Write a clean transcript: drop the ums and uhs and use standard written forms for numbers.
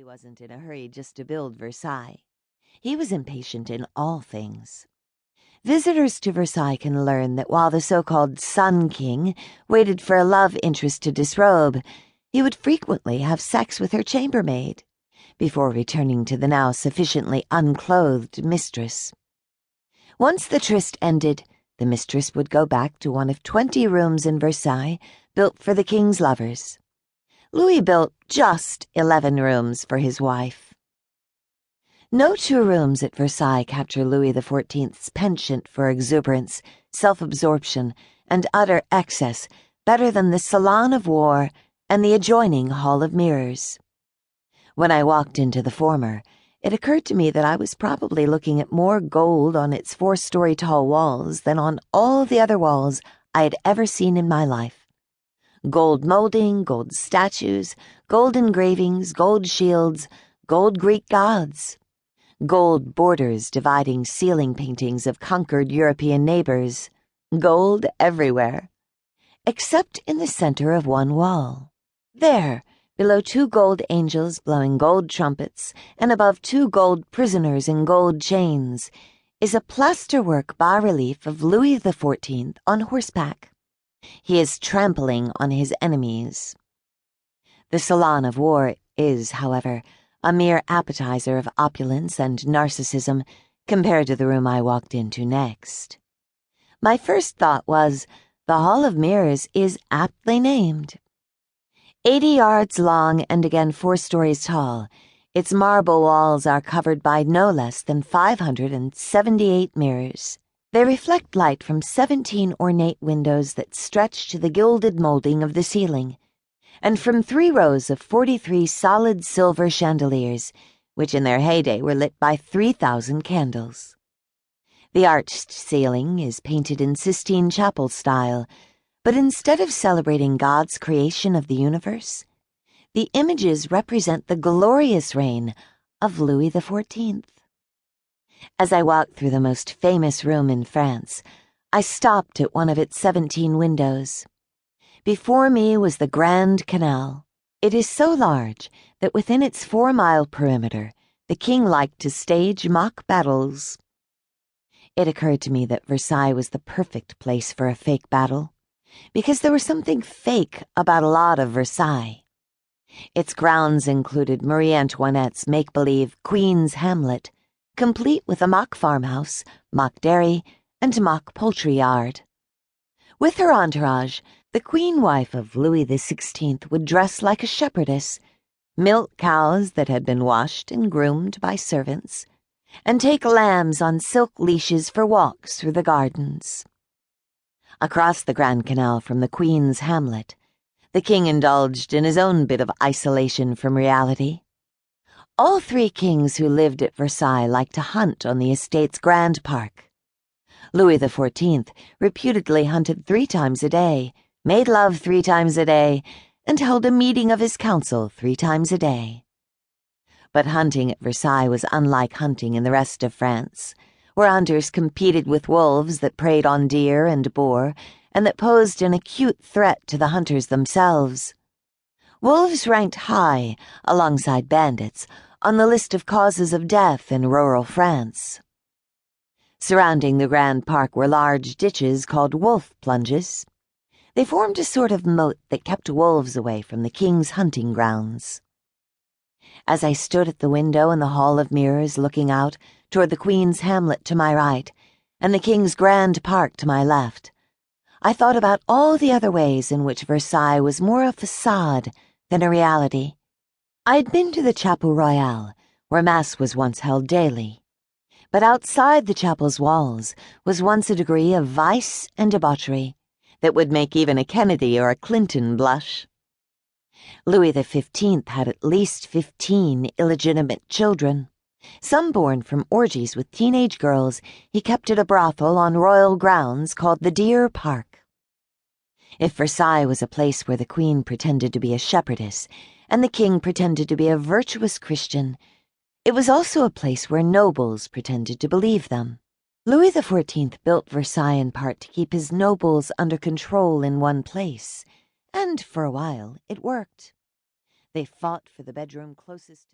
wasn't in a hurry just to build Versailles. He was impatient in all things. Visitors to Versailles can learn that while the so-called Sun King waited for a love interest to disrobe, he would frequently have sex with her chambermaid before returning to the now sufficiently unclothed mistress. Once the tryst ended, the mistress would go back to one of 20 rooms in Versailles built for the king's lovers. Louis built just 11 rooms for his wife. No 2 rooms at Versailles capture Louis XIV's penchant for exuberance, self-absorption, and utter excess better than the Salon of War and the adjoining Hall of Mirrors. When I walked into the former, it occurred to me that I was probably looking at more gold on its 4-story tall walls than on all the other walls I had ever seen in my life. Gold molding, gold statues, gold engravings, gold shields, gold Greek gods. Gold borders dividing ceiling paintings of conquered European neighbors. Gold everywhere. Except in the center of one wall. There, below 2 gold angels blowing gold trumpets, and above 2 gold prisoners in gold chains, is a plasterwork bas-relief of Louis XIV on horseback. He is trampling on his enemies. The Salon of War is, however, a mere appetizer of opulence and narcissism compared to the room I walked into next. My first thought was, the Hall of Mirrors is aptly named. 80 yards long and again 4 stories tall, its marble walls are covered by no less than 578 mirrors. They reflect light from 17 ornate windows that stretch to the gilded molding of the ceiling, and from 3 rows of 43 solid silver chandeliers, which in their heyday were lit by 3,000 candles. The arched ceiling is painted in Sistine Chapel style, but instead of celebrating God's creation of the universe, the images represent the glorious reign of Louis XIV. As I walked through the most famous room in France, I stopped at one of its 17 windows. Before me was the Grand Canal. It is so large that within its 4-mile perimeter, the king liked to stage mock battles. It occurred to me that Versailles was the perfect place for a fake battle, because there was something fake about a lot of Versailles. Its grounds included Marie Antoinette's make-believe Queen's Hamlet, complete with a mock farmhouse, mock dairy, and mock poultry yard. With her entourage, the queen wife of Louis XVI would dress like a shepherdess, milk cows that had been washed and groomed by servants, and take lambs on silk leashes for walks through the gardens. Across the Grand Canal from the Queen's Hamlet, the king indulged in his own bit of isolation from reality. All 3 kings who lived at Versailles liked to hunt on the estate's Grand Park. Louis XIV reputedly hunted 3 times a day, made love 3 times a day, and held a meeting of his council 3 times a day. But hunting at Versailles was unlike hunting in the rest of France, where hunters competed with wolves that preyed on deer and boar, and that posed an acute threat to the hunters themselves. Wolves ranked high, alongside bandits, on the list of causes of death in rural France. Surrounding the Grand Park were large ditches called wolf plunges. They formed a sort of moat that kept wolves away from the king's hunting grounds. As I stood at the window in the Hall of Mirrors looking out toward the Queen's Hamlet to my right and the King's Grand Park to my left, I thought about all the other ways in which Versailles was more a facade than a reality. I had been to the Chapel Royal, where Mass was once held daily. But outside the chapel's walls was once a degree of vice and debauchery that would make even a Kennedy or a Clinton blush. Louis XV had at least 15 illegitimate children, some born from orgies with teenage girls he kept at a brothel on royal grounds called the Deer Park. If Versailles was a place where the Queen pretended to be a shepherdess and the King pretended to be a virtuous Christian, it was also a place where nobles pretended to believe them. Louis XIV built Versailles in part to keep his nobles under control in one place, and for a while it worked. They fought for the bedroom closest to